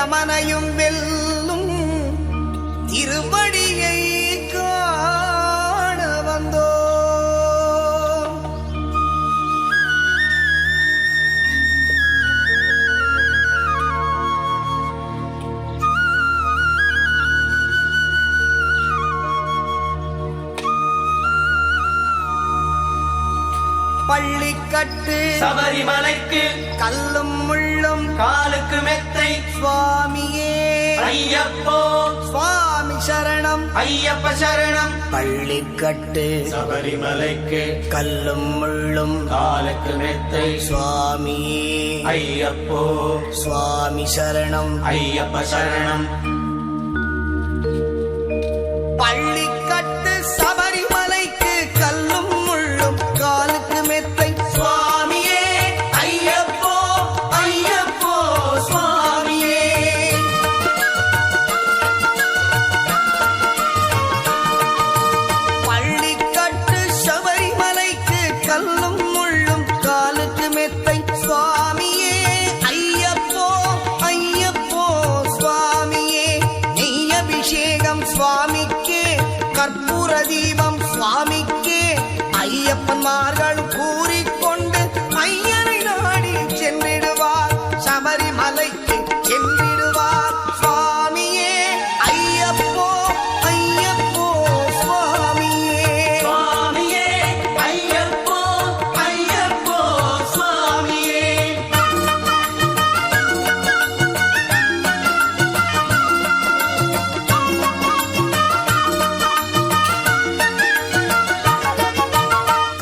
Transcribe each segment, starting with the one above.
யமனையும் வெல்லும் திருவடியை காண வந்தோ. பள்ளிக்கட்டு சபரிமலைக்கு கல்லும் முள்ளும் காலுக்கு மெத்தை சுவாமியே ஐயப்போ சுவாமி சரணம் ஐயப்ப சரணம். பள்ளிக்கட்டு சபரிமலைக்கு கல்லும் முள்ளும் காலுக்கு மெத்தை சுவாமியே ஐயப்போ சுவாமி சரணம் ஐயப்ப சரணம். பள்ளிக்கட்டு சபரிமலைக்கு கல்லும் முள்ளும் காலுக்கு மெத்தை சுவாமியே ஐயப்போ ஐயப்போ சுவாமியே. பள்ளிக்கட்டு சபரிமலைக்கு கல்லும் முள்ளும் காலுக்கு மெத்தை சுவாமியே ஐயப்போ ஐயப்போ சுவாமியே. நெய் அபிஷேகம் சுவாமிக்கே கற்பூர தீபம் சுவாமிக்கே ஐயப்பன்மார்கள் கூறிக்கொண்டு ஐயனை நாடி சென்றிடுவார் சபரிமலைக்கு சென்றிடுவார் சுவாமியே ஐயப்போ ஐயப்போ சுவாமியே சுவாமியே ஐயப்போ ஐயப்போ சுவாமியே.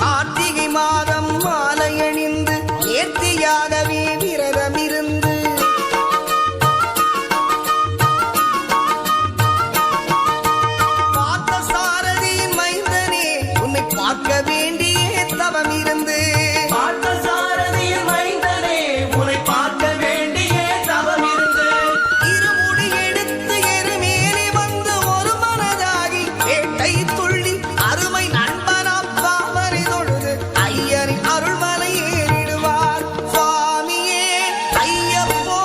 கார்த்திகை மாதம் மாலையணிந்து நேர்த்தியாகவே விரதமிருந்து பார்த்த சாரதியின் மைந்தனே உன்னை பார்க்க வேண்டிய தவம் இருந்து பார்த்த சாரதியின் மைந்தனே உன்னை பார்க்க வேண்டிய தவம் இருந்து இருமுடி எடுத்து எருமேலி வந்து ஒரு மனதாகி வேட்டை துள்ளி அருமை நண்பனாம் பாவரை தொழுது ஐயரின் அருள்மலை ஏறிடுவார் சுவாமியே ஐயப்போ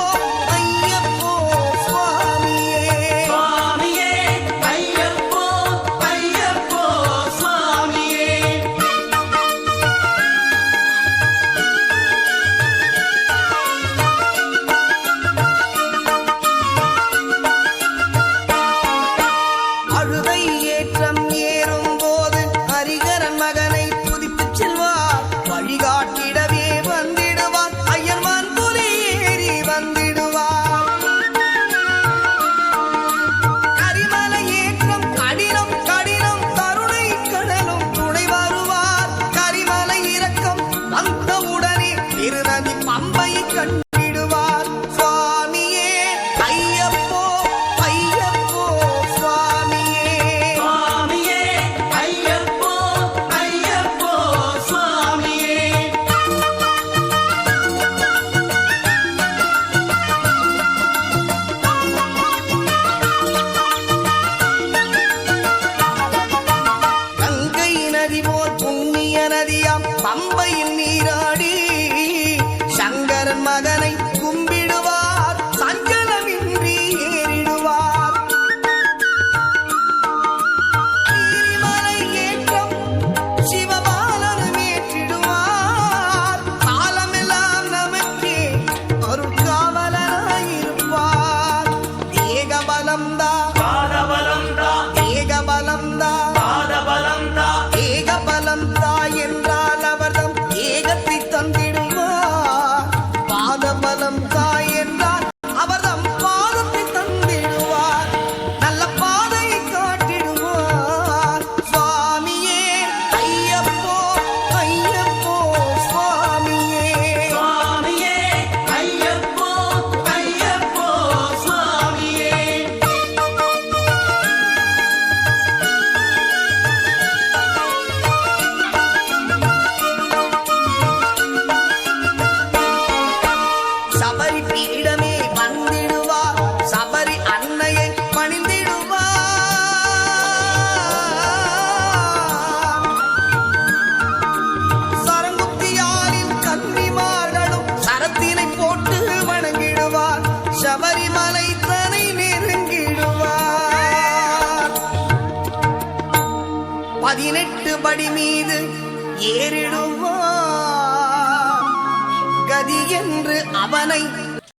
ஐயப்போ சுவாமியே. சுவாமியே ஐயப்போ ஐயப்போ சுவாமியே. அழுதை ஏற்றம் ஏறும் போது ஹரிகரன் மகனை துதித்துச் செல்வார் வழிகாட்டிடவே வந்திடுவார் ஐயன்மான் புலி ஏறி வந்திடுவார். கரிமலை ஏற்றம் கடினம் கடினம் கருணை கடலும் துணை வருவார். கரிமலை இறக்கம் வந்தவுடனே திருநதி பம்பை கண்டிடுவார் சுவாமியே ஐயப்போ ஐயப்போ சுவாமியே. சுவாமியே ஐயப்போ ஐயப்போ சுவாமியே. கங்கை நதி போல் புண்ணிய நதியாம் பம்பையில் நீராடி சங்கரன் மகனை கும்பிடுவார் சஞ்சலமின்றி ஏறிடுவார். நீலிமலை ஏற்றம் சிவபாலனும் ஏற்றிடுவார். காலமெல்லாம் நமக்கே அருட்காவலனாயிருப்பார். ஏகபலம்தா பாதபலம்தா ஏகபலம்தா பாதபலம்தா ஏகபலம்தா என்றால் அவர்தம் ஏகத்தை தந்திடுவார். பாதபலம் 18 படி மீது ஏறிடுவார். கதி என்று அவனை